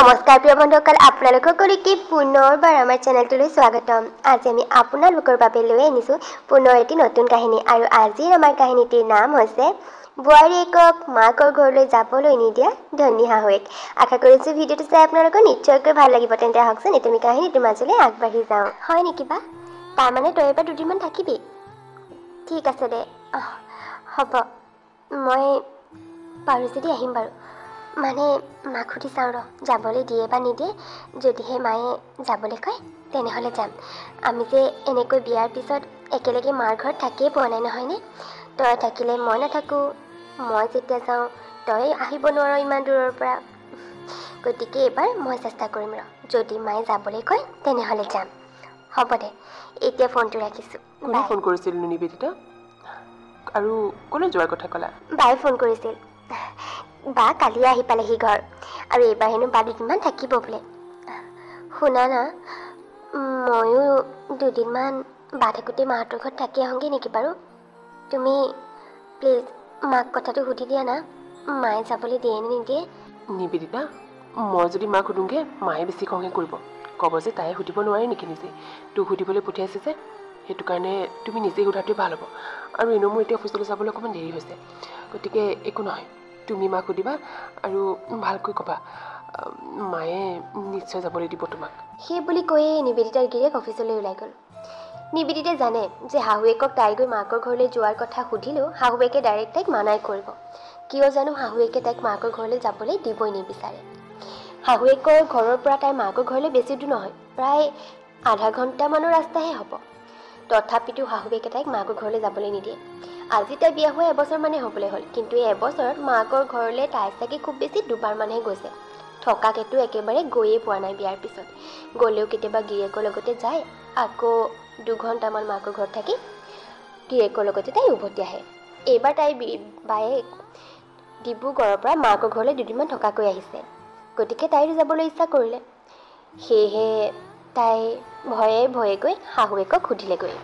নমস্কাৰ প্ৰিয় বন্ধুসকল, আপোনালোক সকলোকে পুনৰবাৰ আমাৰ চেনেলটোলৈ স্বাগতম। আজি আমি আপোনালোকৰ বাবে লৈ আনিছোঁ পুনৰ এটি নতুন কাহিনী। আৰু আজিৰ আমাৰ কাহিনীটিৰ নাম হৈছে বোৱাৰীয়েকক মাকৰ ঘৰলৈ যাবলৈ নিদিয়া ধনী শাহুৱেক। আশা কৰিছোঁ ভিডিঅ'টো চাই আপোনালোকৰ নিশ্চয়কৈ ভাল লাগিব। তেন্তে আহকচোন এতিয়া আমি কাহিনীটোৰ মাজলৈ আগবাঢ়ি যাওঁ। হয় নেকি বা? তাৰমানে তই এবাৰ দুদিনমান থাকিবি? ঠিক আছে দে, হ'ব, মই পাৰোঁ যদি আহিম বাৰু। মানে মাক সুধি চাওঁ ৰ, যাবলৈ দিয়ে বা নিদিয়ে। যদিহে মায়ে যাবলৈ কয় তেনেহ'লে যাম। আমি যে এনেকৈ বিয়াৰ পিছত একেলগে মাৰ ঘৰত থাকিয়ে পোৱা নাই নহয়নে? তই থাকিলে মই নাথাকোঁ, মই যেতিয়া যাওঁ তই আহিব নোৱাৰ ইমান দূৰৰ পৰা। গতিকে এইবাৰ মই চেষ্টা কৰিম ৰ, যদি মায়ে যাবলৈ কয় তেনেহ'লে যাম। হ'ব দে, এতিয়া ফোনটো ৰাখিছোঁ। কোনে ফোন কৰিছিল নিবেদিতা? আৰু কোনে যোৱাৰ কথা ক'লা? বায়ে ফোন কৰিছিল। বা কালি আহি পালেহি ঘৰ, আৰু এইবাৰ হেনো বা দুদিনমান থাকিব বোলে। শুনা না, ময়ো দুদিনমান বা থাকোঁতে মাহঁতৰ ঘৰত থাকি আহোঁগৈ নেকি বাৰু? তুমি প্লিজ মাক কথাটো সুধি দিয়া না, মায়ে যাবলৈ দিয়ে নে নিদিয়ে। নিবেদিতা, মই যদি মাক সুধোঁগৈ মায়ে বেছি খংহে কৰিব, ক'ব যে তাই সুধিব নোৱাৰে নেকি নিজে, তোক সুধিবলৈ পঠিয়াইছে যে। সেইটো কাৰণে তুমি নিজেই সোধাটোৱে ভাল হ'ব। আৰু এনেও মোৰ এতিয়া অফিচলৈ যাবলৈ অকণমান দেৰি হৈছে, গতিকে একো নহয়, তুমি মাক সুধিবা আৰু ভালকৈ ক'বা, মায়ে নিশ্চয় যাবলৈ দিব তোমাক। সেই বুলি কৈয়ে নিবেদিতাৰ গিৰিয়েক অফিচলৈ ওলাই গ'ল। নিবেদিতাই জানে যে শাহুৱেকক তাই গৈ মাকৰ ঘৰলৈ যোৱাৰ কথা সুধিলেও শাহুৱেকে ডাইৰেক্ট তাইক মানাই কৰিব। কিয় জানো শাহুৱেকে তাইক মাকৰ ঘৰলৈ যাবলৈ দিবই নিবিচাৰে। শাহুৱেকৰ ঘৰৰ পৰা তাইৰ মাকৰ ঘৰলৈ বেছি দূৰ নহয়, প্ৰায় আধা ঘণ্টামানৰ ৰাস্তাহে হ'ব। তথাপিতো শাহুৱেকে তাইক মাকৰ ঘৰলৈ যাবলৈ নিদিয়ে। আজি তাই বিয়া হোৱা এবছৰমানেই হ'বলৈ হ'ল, কিন্তু এই এবছৰত মাকৰ ঘৰলৈ তাই চাগে খুব বেছি দুবাৰমানহে গৈছে। থকাকেতো একেবাৰে গৈয়ে পোৱা নাই বিয়াৰ পিছত। গ'লেও কেতিয়াবা গিৰিয়েকৰ লগতে যায়, আকৌ 2 ঘণ্টামান মাকৰ ঘৰত থাকি গিৰিয়েকৰ লগতে তাই উভতি আহে। এইবাৰ তাইৰ বায়ে ডিব্ৰুগড়ৰ পৰা মাকৰ ঘৰলৈ দুদিনমান থকাকৈ আহিছে, গতিকে তাইৰো যাবলৈ ইচ্ছা কৰিলে। সেয়েহে তাই ভয়ে ভয়ে গৈ শাহুৱেকক সুধিলেগৈ।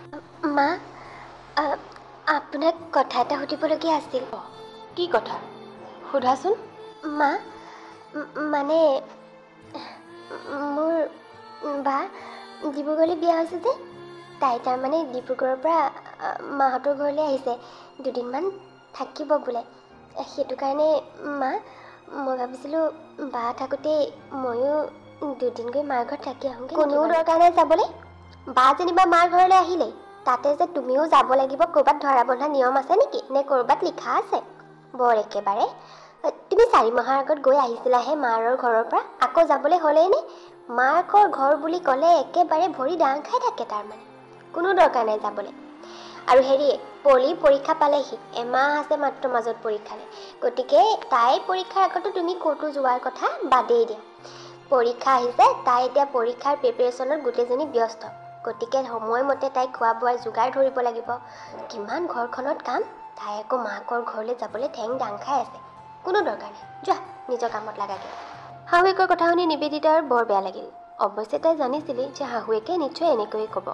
মা, আপোনাক কথা এটা সুধিবলগীয়া আছিল। কি কথা? সোধাচোন। মা, মানে মোৰ বা ডিব্ৰুগড়লৈ বিয়া হৈছে যে, তাই তাৰমানে ডিব্ৰুগড়ৰ পৰা মাহঁতৰ ঘৰলৈ আহিছে, দুদিনমান থাকিব বোলে। সেইটো কাৰণে মা, মই ভাবিছিলোঁ বা থাকোঁতে ময়ো দুদিন গৈ মাৰ ঘৰত থাকি আহোঁগৈ। কোনো দৰকাৰ নাই যাবলৈ, বা যেনিবা মাৰ ঘৰলৈ আহিলেই, তাতে যে তুমিও যাব লাগিব ক'ৰবাত ধৰা বন্ধা নিয়ম আছে নেকি, নে ক'ৰবাত লিখা আছে? বৰ একেবাৰে, তুমি 4 মাহৰ আগত গৈ আহিছিলাহে মাৰৰ ঘৰৰ পৰা, আকৌ যাবলৈ হ'লেই নে? মাকৰ ঘৰ বুলি ক'লে একেবাৰে ভৰি দাং খাই থাকে তাৰমানে। কোনো দৰকাৰ নাই যাবলৈ। আৰু হেৰি, পলিৰ পৰীক্ষা পালেহি, এমাহ আছে মাত্ৰ মাজত পৰীক্ষালৈ, গতিকে তাইৰ পৰীক্ষাৰ আগতো তুমি ক'তো যোৱাৰ কথা বাদেই দিয়া। পৰীক্ষা আহিছে, তাই এতিয়া পৰীক্ষাৰ প্ৰিপেৰেশ্যনত গোটেইজনী ব্যস্ত, গতিকে সময়মতে তাইক খোৱা বোৱাৰ যোগাৰ ধৰিব লাগিব। কিমান ঘৰখনত কাম, তাই আকৌ মাকৰ ঘৰলৈ যাবলৈ ঠেং দাং খাই আছে। কোনো দৰকাৰ নাই, যোৱা নিজৰ কামত লাগাগে। শাহুৱেকৰ কথা শুনি নিবেদিতাৰ বৰ বেয়া লাগিল। অৱশ্যে তাই জানিছিলেই যে শাহুৱেকে নিশ্চয় এনেকৈয়ে ক'ব।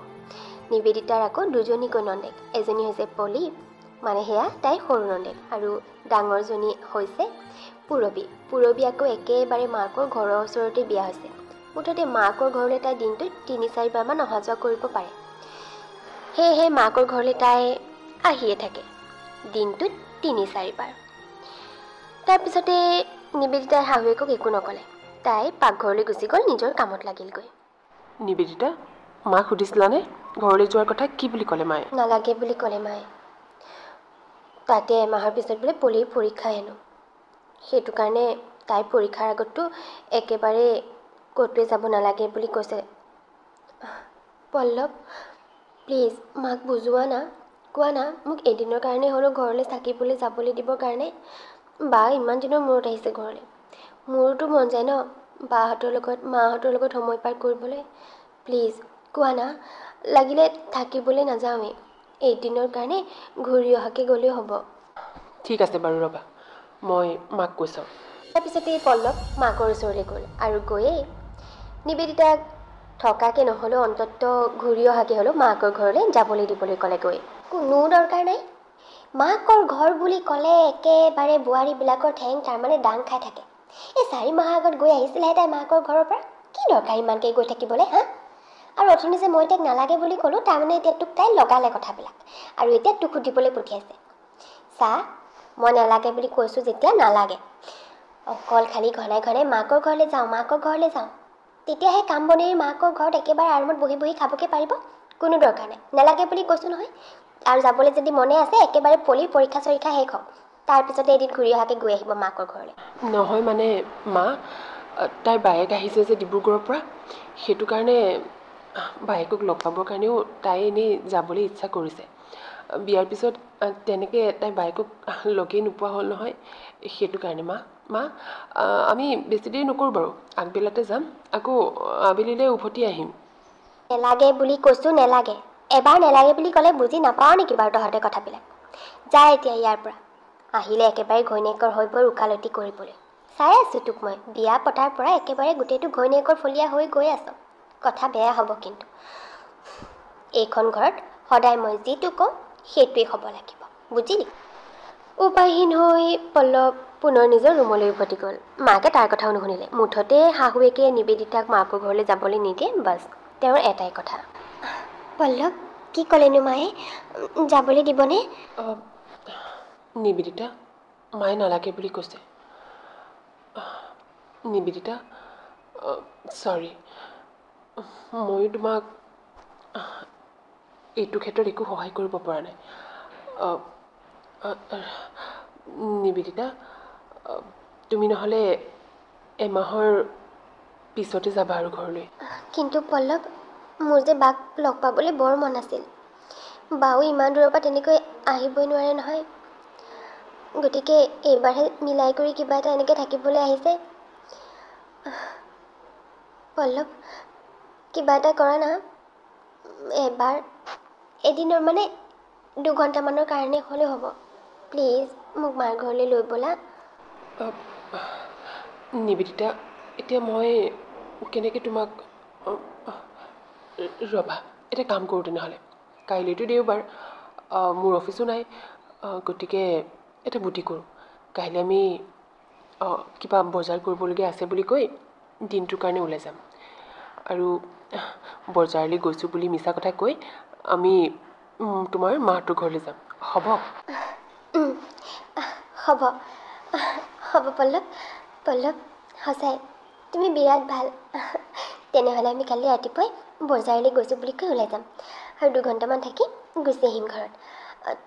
নিবেদিতাৰ আকৌ 2জনীকৈ নন্দেক, এজনী হৈছে পলি, মানে সেয়া তাইৰ সৰু নন্দেক, আৰু ডাঙৰজনী হৈছে পূৰবী। পূৰবী আকৌ একেবাৰে মাকৰ ঘৰৰ ওচৰতে বিয়া হৈছে। মুঠতে মাকৰ ঘৰলৈ তাই দিনটোত 3-4 বাৰমান অহা যোৱা কৰিব পাৰে। সেয়েহে মাকৰ ঘৰলৈ তাই আহিয়ে থাকে দিনটোত 3-4 বাৰ। তাৰপিছতে নিবেদিতাই শাহুৱেকক একো নক'লে, তাই পাকঘৰলৈ গুচি গ'ল, নিজৰ কামত লাগিলগৈ। নিবেদিতা, মাক সুধিছিলানে ঘৰলৈ যোৱাৰ কথা? কি বুলি ক'লে মায়ে? নালাগে বুলি ক'লে মায়ে। তাতে এমাহৰ পিছত বোলে পলিৰ পৰীক্ষা হেনো, সেইটো কাৰণে তাইৰ পৰীক্ষাৰ আগততো একেবাৰে ক'তোৱে যাব নালাগে বুলি কৈছে। পল্লৱ, প্লিজ মাক বুজোৱা না, কোৱা না, মোক এদিনৰ কাৰণে হ'লেও ঘৰলৈ থাকিবলৈ যাবলৈ দিবৰ কাৰণে। বা ইমান দিনৰ মূৰত আহিছে ঘৰলৈ, মোৰোতো মন যায় ন বাহঁতৰ লগত মাহঁতৰ লগত সময় পাৰ কৰিবলৈ। প্লিজ কোৱা না, লাগিলে থাকিবলৈ নাযাওঁৱেই, এদিনৰ কাৰণে ঘূৰি অহাকৈ গ'লেও হ'ব। ঠিক আছে বাৰু, ৰ'বা, মই মাক কৈ চাওঁ। তাৰপিছতে পল্লৱ মাকৰ ওচৰলৈ গ'ল, আৰু গৈয়ে নিবেদিতাক থকাকৈ নহ'লেও অন্ততঃ ঘূৰি অহাকৈ হ'লেও মাকৰ ঘৰলৈ যাবলৈ দিবলৈ ক'লেগৈ। কোনো দৰকাৰ নাই, মাকৰ ঘৰ বুলি ক'লে একেবাৰে বোৱাৰীবিলাকৰ ঠেং তাৰমানে দাং খাই থাকে। এই 4 মাহ আগত গৈ আহিছিলেহে তাই মাকৰ ঘৰৰ পৰা। কি দৰকাৰ ইমানকৈ গৈ থাকিবলৈ হা? আৰু অথনি যে মই তাইক নালাগে বুলি ক'লোঁ, তাৰমানে এতিয়া তোক তাই লগালে কথাবিলাক, আৰু এতিয়া তোক সুধিবলৈ পঠিয়াইছে। চা, মই নালাগে বুলি কৈছোঁ যেতিয়া নালাগে। অকল খালি ঘনাই ঘনাই মাকৰ ঘৰলৈ যাওঁ, মাকৰ ঘৰলৈ যাওঁ। তেতিয়াহে কাম বনেৰে মাকৰ ঘৰত একেবাৰে আৰামত বহি বহি খাবকৈ পাৰিব। কোনো দৰকাৰ নাই, নালাগে বুলি কৈছোঁ নহয়। আৰু যাবলৈ যদি মনে আছে একেবাৰে পলিৰ পৰীক্ষা চৰীক্ষা শেষ হওক, তাৰপিছতে এদিন ঘূৰি অহাকৈ গৈ আহিব মাকৰ ঘৰলৈ। নহয় মানে মা, তাইৰ বায়েক আহিছে যে ডিব্ৰুগড়ৰ পৰা, সেইটো কাৰণে বায়েকক লগ পাবৰ কাৰণেও তাই এনেই যাবলৈ ইচ্ছা কৰিছে। বিয়াৰ পিছত তেনেকৈ তাই বায়েকক লগেই নোপোৱা হ'ল নহয়, সেইটো কাৰণে মা আমি বেছি দেৰি নকৰোঁ বাৰু, আগবেলাতে যাম, আকৌ আবেলিলৈ উভতি আহিম। নেলাগে বুলি কৈছোঁ, নেলাগে। এবাৰ নেলাগে বুলি ক'লে বুজি নাপাওঁ নেকি বাৰু তহঁতে কথাবিলাক? যা এতিয়া ইয়াৰ পৰা। আহিলে একেবাৰে ঘৈণীয়েকৰ হৈ গৈ উকালতি কৰিবলৈ। চাই আছোঁ তোক মই, বিয়া পতাৰ পৰা একেবাৰে গোটেইটো ঘৈণীয়েকৰ ফলীয়া হৈ গৈ আছ। কথা বেয়া হ'ব কিন্তু। এইখন ঘৰত সদায় মই যিটো কওঁ সেইটোৱেই হ'ব লাগিব, বুজিলি? উপায়হীন হৈ পল্লৱ পুনৰ নিজৰ ৰুমলৈ উভতি গ'ল। মাকে তাৰ কথাও নুশুনিলে। মুঠতে শাহুৱেকে নিবেদিতাক মাকৰ ঘৰলৈ যাবলৈ নিদিয়ে, বাছ তেওঁৰ এটাই কথা। পল্লৱ, কি ক'লেনো মায়ে? যাবলৈ দিবনে? নিবেদিতা, মায়ে নালাগে বুলি কৈছে। নিবেদিতা, চৰি, ময়ো তোমাক এইটো ক্ষেত্ৰত একো সহায় কৰিব পৰা নাই। নিবেদিতা, তুমি নহ'লে এমাহৰ পিছতে যাবা আৰু ঘৰলৈ। কিন্তু পল্লৱ, মোৰ যে বাক লগ পাবলৈ বৰ মন আছিল। বাও ইমান দূৰৰ পৰা তেনেকৈ আহিবই নোৱাৰে নহয়। গতিকে এইবাৰহে মিলাই কৰি কিবা এটা এনেকৈ থাকিবলৈ আহিছে। পল্লৱ, কিবা এটা কৰা না। এবাৰ এদিনৰ মানে 2 ঘণ্টামানৰ কাৰণে হ'লেও হ'ব। প্লিজ মোক মাৰ ঘৰলৈ লৈ ব'লা। নিবেদিতা, এতিয়া মই কেনেকৈ তোমাক ৰ'বা, এটা কাম কৰোঁ তেনেহ'লে। কাইলৈতো দেওবাৰ, মোৰ অফিচো নাই, গতিকে এটা বুদ্ধি কৰোঁ। কাইলৈ আমি কিবা বজাৰ কৰিবলগীয়া আছে বুলি কৈ দিনটোৰ কাৰণে ওলাই যাম, আৰু বজাৰলৈ গৈছোঁ বুলি মিছা কথা কৈ আমি তোমাৰ মাহঁতৰ ঘৰলৈ যাম, হ'ব? হ'ব হ'ব পল্লৱ, পল্লৱ, সঁচাই তুমি বিৰাট ভাল। তেনেহ'লে আমি কালি ৰাতিপুৱাই বজাৰলৈ গৈছোঁ বুলি কৈ ওলাই যাম, আৰু 2 ঘণ্টামান থাকি গুচি আহিম ঘৰত।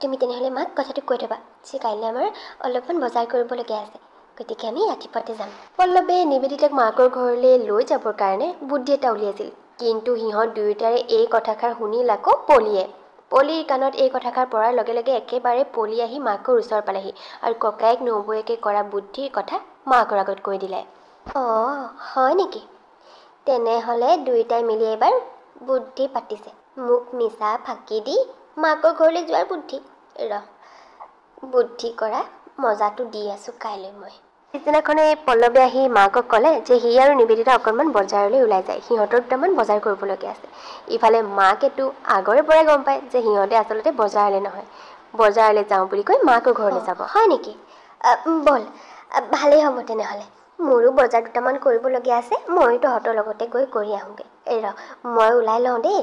তুমি তেনেহ'লে মাক কথাটো কৈ থ'বা যে কাইলৈ আমাৰ অলপমান বজাৰ কৰিবলগীয়া আছে, গতিকে আমি ৰাতিপুৱাতে যাম। পল্লৱে নিবেদিতাক মাকৰ ঘৰলৈ লৈ যাবৰ কাৰণে বুদ্ধি এটা উলিয়াইছিল, কিন্তু সিহঁত দুয়োটাৰে এই কথাষাৰ শুনিল আকৌ পলিৰ কাণত এই কথাষাৰ পৰাৰ লগে লগে একেবাৰে পলি আহি মাকৰ ওচৰ পালেহি, আৰু ককায়েক নবৌৱেকে কৰা বুদ্ধিৰ কথা মাকৰ আগত কৈ দিলে। অঁ, হয় নেকি? তেনেহ'লে দুয়োটাই মিলি এবাৰ বুদ্ধি পাতিছে। মোক মিছা ফাঁকি দি মাকৰ ঘৰলৈ যোৱাৰ বুদ্ধি। বুদ্ধি কৰা মজাটো দি আছোঁ কাইলৈ মই। পিছদিনাখনে পল্লৱে আহি মাকক ক'লে যে সি আৰু নিবেদিতা অকণমান বজাৰলৈ ওলাই যায়, সিহঁতৰ দুটামান বজাৰ কৰিবলগীয়া আছে। ইফালে মাকেতো আগৰে পৰাই গম পায় যে সিহঁতে আচলতে বজাৰলৈ নহয়, বজাৰলৈ যাওঁ বুলি কৈ মাকৰ ঘৰলৈ যাব। হয় নেকি? ব'ল, ভালেই হ'ব তেনেহ'লে। মোৰো বজাৰ দুটামান কৰিবলগীয়া আছে, ময়ো তহঁতৰ লগতে গৈ কৰি আহোঁগৈ। মই ওলাই লওঁ দেই।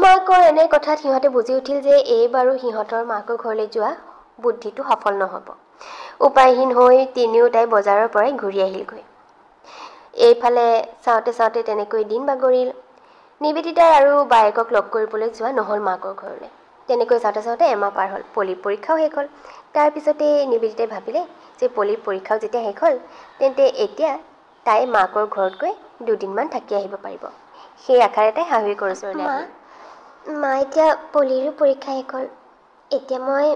মাকৰ এনে কথাত সিহঁতে বুজি উঠিল যে এইবাৰো সিহঁতৰ মাকৰ ঘৰলৈ যোৱা বুদ্ধিটো সফল নহ'ব। উপায়হীন হৈ তিনিওটাই বজাৰৰ পৰাই ঘূৰি আহিলগৈ। এইফালে চাওঁতে চাওঁতে তেনেকৈ দিন বাগৰিল। নিবেদিতাৰ আৰু বায়েকক লগ কৰিবলৈ যোৱা নহ'ল মাকৰ ঘৰলৈ। তেনেকৈ চাওঁতে চাওঁতে এমাহ পাৰ হ'ল, পলিৰ পৰীক্ষাও শেষ হ'ল। তাৰপিছতে নিবেদিতাই ভাবিলে যে পলিৰ পৰীক্ষাও যেতিয়া শেষ হ'ল, তেন্তে এতিয়া তাই মাকৰ ঘৰত গৈ 2 দিনমান থাকি আহিব পাৰিব। সেই আশাৰে তাই শাহুৱেকৰ ওচৰলৈ আহিল। মা, এতিয়া পলিৰো পৰীক্ষা শেষ হ'ল, এতিয়া মই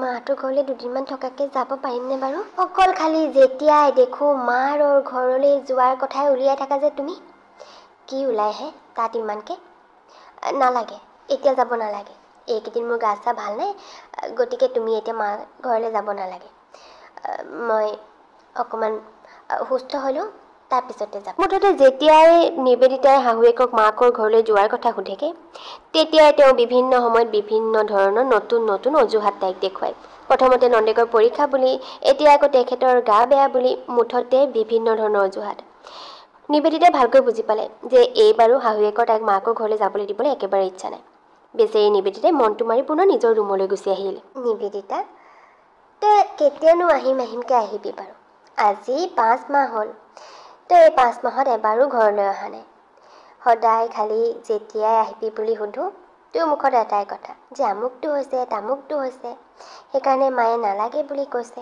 মাহঁতৰ ঘৰলৈ 2 দিনমান থকাকৈ যাব পাৰিমনে বাৰু? অকল খালি যেতিয়াই দেখোঁ মাৰ ঘৰলৈ যোৱাৰ কথাই উলিয়াই থাকা যে তুমি। কি ওলাইহে তাত ইমানকৈ? নালাগে, এতিয়া যাব নালাগে। এইকেইদিন মোৰ গা চা ভাল নাই, গতিকে তুমি এতিয়া মাৰ ঘৰলৈ যাব নালাগে। মই অকণমান সুস্থ হ'লোঁ তাৰপিছতে যাব। মুঠতে যেতিয়াই নিবেদিতাই শাহুৱেকক মাকৰ ঘৰলৈ যোৱাৰ কথা সোধেগে তেতিয়াই তেওঁ বিভিন্ন সময়ত বিভিন্ন ধৰণৰ নতুন নতুন অজুহাত তাইক দেখুৱায়। প্ৰথমতে নন্দেকৰ পৰীক্ষা বুলি, এতিয়া আকৌ তেখেতৰ গা বেয়া বুলি, মুঠতে বিভিন্ন ধৰণৰ অজুহাত। নিবেদিতাই ভালকৈ বুজি পালে যে এইবাৰো শাহুৱেকৰ তাইক মাকৰ ঘৰলৈ যাবলৈ দিবলৈ একেবাৰে ইচ্ছা নাই। বেচেৰি নিবেদিতাই মনটো মাৰি পুনৰ নিজৰ ৰুমলৈ গুচি আহিল। নিবেদিতা, তই কেতিয়ানো আহিমকৈ আহিবি বাৰু? আজি 5 মাহ হ'ল। তই এই 5 মাহত এবাৰো ঘৰলৈ অহা নাই। সদায় খালি যেতিয়াই আহিবি বুলি সোধোঁ তোৰ মুখত এটাই কথা যে আমুকটো হৈছে তামুকটো হৈছে, সেইকাৰণে মায়ে নালাগে বুলি কৈছে।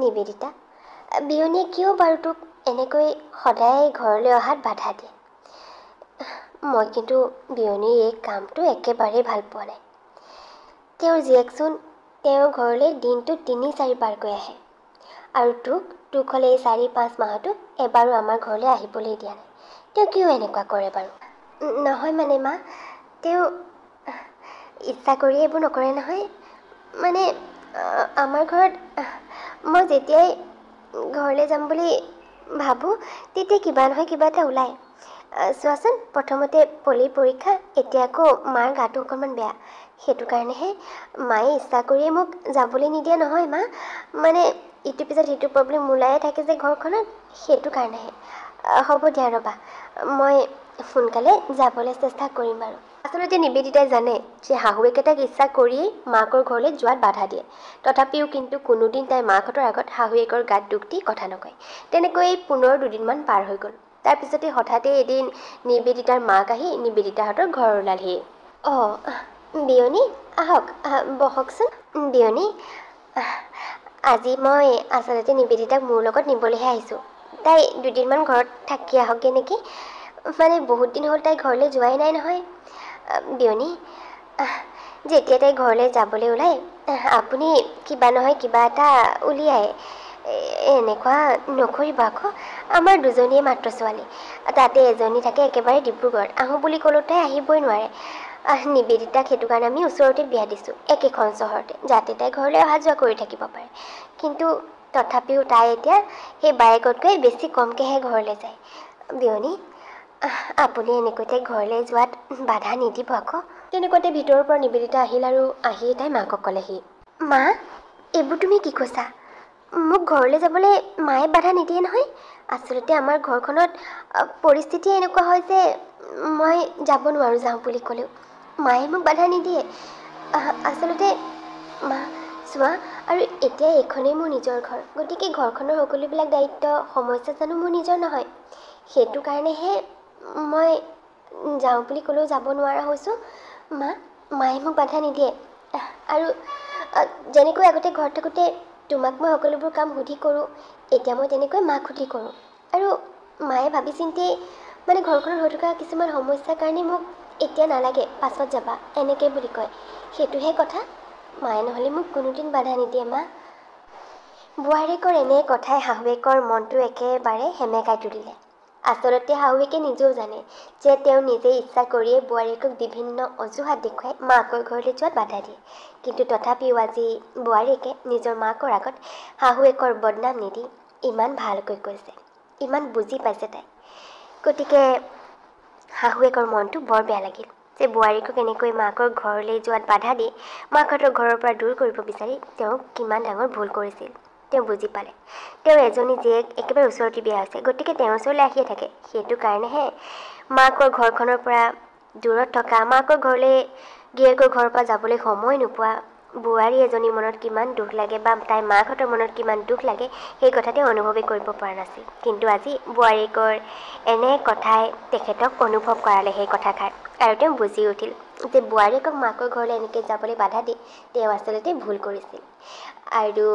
নিবেদিতা, বিয়নীয়ে কিয় বাৰু তোক এনেকৈ সদায় ঘৰলৈ অহাত বাধা দিয়ে? মই কিন্তু বিয়নীৰ এই কামটো একেবাৰেই ভাল পোৱা নাই। তেওঁৰ জীয়েকচোন তেওঁৰ ঘৰলৈ দিনটো 3-4 বাৰকৈ আহে, আৰু তোক হ'লে এই 4-5 মাহতো এবাৰো আমাৰ ঘৰলৈ আহিবলৈ দিয়া নাই। তেওঁ কিয় এনেকুৱা কৰে বাৰু? নহয় মানে মা, তেওঁ ইচ্ছা কৰি এইবোৰ নকৰে নহয়। মানে আমাৰ ঘৰত মই যেতিয়াই ঘৰলৈ যাম বুলি ভাবোঁ তেতিয়া কিবা নহয় কিবা এটা ওলায়। চোৱাচোন, প্ৰথমতে পলিৰ পৰীক্ষা, এতিয়া আকৌ মাৰ গাটো অকণমান বেয়া। সেইটো কাৰণেহে মায়ে ইচ্ছা কৰিয়ে মোক যাবলৈ নিদিয়া নহয় মা। মানে ইটোৰ পিছত সিটো প্ৰব্লেম ওলায়ে থাকে যে ঘৰখনত, সেইটো কাৰণেহে। হ'ব দিয়া ৰ'বা, মই সোনকালে যাবলৈ চেষ্টা কৰিম বাৰু। আচলতে নিবেদিতাই জানে যে শাহুৱেকে তাইক ইচ্ছা কৰিয়েই মাকৰ ঘৰলৈ যোৱাত বাধা দিয়ে। তথাপিও কিন্তু কোনোদিন তাই মাকহঁতৰ আগত শাহুৱেকৰ গাত দুখ দি কথা নকয়। তেনেকৈ পুনৰ 2 দিনমান পাৰ হৈ গ'ল। তাৰপিছতে হঠাতে এদিন নিবেদিতাৰ মাক আহি নিবেদিতাহঁতৰ ঘৰ ওলালহি। অঁ, বিয়নী আহক, বহকচোন। বিয়নী, আজি মই আচলতে নিবেদিতাক মোৰ লগত নিবলৈহে আহিছোঁ। তাই 2 দিনমান ঘৰত থাকি আহকগৈ নেকি? মানে বহুত দিন হ'ল তাই ঘৰলৈ যোৱাই নাই নহয়। বিয়নী, যেতিয়া তাই ঘৰলৈ যাবলৈ ওলায় আপুনি কিবা নহয় কিবা এটা উলিয়ায়। এনেকুৱা নকৰিব আকৌ। আমাৰ 2জনীয়ে মাত্ৰ ছোৱালী, তাতে এজনী থাকে একেবাৰে ডিব্ৰুগড়ত। আহোঁ বুলি ক'লেও তাই আহিবই নোৱাৰে। নিবেদিতাক সেইটো কাৰণে আমি ওচৰতে বিয়া দিছোঁ, একেখন চহৰতে, যাতে তাই ঘৰলৈ অহা যোৱা কৰি থাকিব পাৰে। কিন্তু তথাপিও তাই এতিয়া সেই বায়েকতকৈ বেছি কমকৈহে ঘৰলৈ যায়। বিয়নী, আপুনি এনেকৈ তাইক ঘৰলৈ যোৱাত বাধা নিদিব আকৌ। তেনেকুৱাতে ভিতৰৰ পৰা নিবেদিতা আহিল আৰু আহিয়ে তাই মাকক ক'লেহি। মা, এইবোৰ তুমি কি কৈছা? মোক ঘৰলৈ যাবলৈ মায়ে বাধা নিদিয়ে নহয়। আচলতে আমাৰ ঘৰখনত পৰিস্থিতি এনেকুৱা হয় যে মই যাব নোৱাৰোঁ যাওঁ বুলি ক'লেও। মায়ে মোক বাধা নিদিয়ে। আচলতে মা চোৱা, আৰু এতিয়া এইখনেই মোৰ নিজৰ ঘৰ, গতিকে ঘৰখনৰ সকলোবিলাক দায়িত্ব সমস্যা জানো মোৰ নিজৰ নহয়? সেইটো কাৰণেহে মই যাওঁ বুলি ক'লেও যাব নোৱাৰা হৈছোঁ। মায়ে মোক বাধা নিদিয়ে। আৰু যেনেকৈ আগতে ঘৰত থাকোঁতে তোমাক মই সকলোবোৰ কাম সুধি কৰোঁ, এতিয়া মই তেনেকৈ মাক সুধি কৰোঁ। আৰু মায়ে ভাবি চিন্তি মানে ঘৰখনত হৈ থকা কিছুমান সমস্যাৰ কাৰণে মোক এতিয়া নালাগে, পাছত যাবা, এনেকৈ বুলি কয়। সেইটোহে কথা। মায়ে নহ'লে মোক কোনোদিন বাধা নিদিয়ে মা। বোৱাৰীয়েকৰ এনে কথাই শাহুৱেকৰ মনটো একেবাৰে সেমেকাই তুলিলে। আচলতে শাহুৱেকে নিজেও জানে যে তেওঁ নিজেই ইচ্ছা কৰিয়ে বোৱাৰীয়েকক বিভিন্ন অজুহাত দেখুৱাই মাকৰ ঘৰলৈ যোৱাত বাধা দিয়ে। কিন্তু তথাপিও আজি বোৱাৰীয়েকে নিজৰ মাকৰ আগত শাহুৱেকৰ বদনাম নিদি ইমান ভালকৈ কৈছে, ইমান বুজি পাইছে তাই। গতিকে শাহুৱেকৰ মনটো বৰ বেয়া লাগিল যে বোৱাৰীয়েকক এনেকৈ মাকৰ ঘৰলৈ যোৱাত বাধা দি মাকহঁতৰ ঘৰৰ পৰা দূৰ কৰিব বিচাৰি তেওঁ কিমান ডাঙৰ ভুল কৰিছিল। তেওঁ বুজি পালে তেওঁৰ এজনী জীয়েক একেবাৰে ওচৰতে বিয়া হৈছে, গতিকে তেওঁৰ ওচৰলৈ আহিয়ে থাকে। সেইটো কাৰণেহে মাকৰ ঘৰখনৰ পৰা দূৰত থকা, মাকৰ ঘৰলৈ গিৰিয়েকৰ ঘৰৰ পৰা যাবলৈ সময় নোপোৱা বোৱাৰী এজনীৰ মনত কিমান দুখ লাগে বা তাইৰ মাকহঁতৰ মনত কিমান দুখ লাগে সেই কথা তেওঁ অনুভৱেই কৰিব পৰা নাছিল। কিন্তু আজি বোৱাৰীয়েকৰ এনে কথাই তেখেতক অনুভৱ কৰালে সেই কথাষাৰ, আৰু তেওঁ বুজি উঠিল যে বোৱাৰীয়েকক মাকৰ ঘৰলৈ এনেকৈ যাবলৈ বাধা দি তেওঁ আচলতে ভুল কৰিছিল। আৰু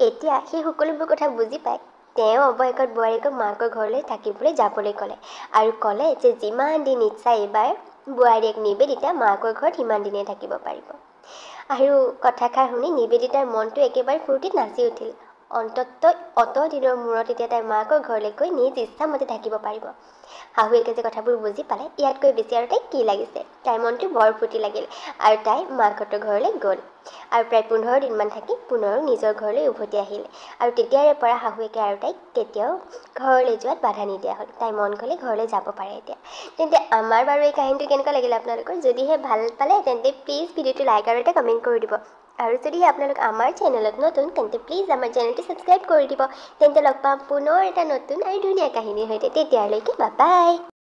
এতিয়া সেই সকলোবোৰ কথা বুজি পায় তেওঁ অৱশেষত বোৱাৰীয়েকক মাকৰ ঘৰলৈ থাকিবলৈ যাবলৈ ক'লে, আৰু ক'লে যে যিমান দিন ইচ্ছা এইবাৰ বোৱাৰীয়েক নিবেদিতা মাকৰ ঘৰত সিমান দিনেই থাকিব পাৰিব। আৰু কথাষাৰ শুনি নিবেদিতাৰ মনটো একেবাৰে ফূৰ্তিত নাচি উঠিল। অন্ততঃ অত দিনৰ মূৰত এতিয়া তাই মাকৰ ঘৰলৈ গৈ নিজ ইচ্ছামতে থাকিব পাৰিব। শাহুৱেকে যে কথাবোৰ বুজি পালে, ইয়াতকৈ বেছি আৰু তাইক কি লাগিছে। তাইৰ মনটো বৰ ফূৰ্তি লাগিল আৰু তাই মাকহঁতৰ ঘৰলৈ গ'ল আৰু প্ৰায় 15 দিনমান থাকি পুনৰ নিজৰ ঘৰলৈ উভতি আহিল। আৰু তেতিয়াৰে পৰা শাহুৱেকে আৰু তাইক কেতিয়াও ঘৰলৈ যোৱাত বাধা নিদিয়া হ'ল। তাই মন গ'লে ঘৰলৈ যাব পাৰে এতিয়া। তেন্তে আমাৰ বাৰু এই কাহিনীটো কেনেকুৱা লাগিল আপোনালোকৰ? যদিহে ভাল পালে তেন্তে প্লিজ ভিডিঅ'টো লাইক আৰু এটা কমেণ্ট কৰি দিব। আৰু যদিহে আপোনালোক আমাৰ চেনেলত নতুন তেন্তে প্লিজ আমাৰ চেনেলটো ছাবস্ক্ৰাইব কৰি দিব। তেন্তে লগ পাম পুনৰ এটা নতুন আৰু ধুনীয়া কাহিনীৰ সৈতে। তেতিয়ালৈকে বাই বাই।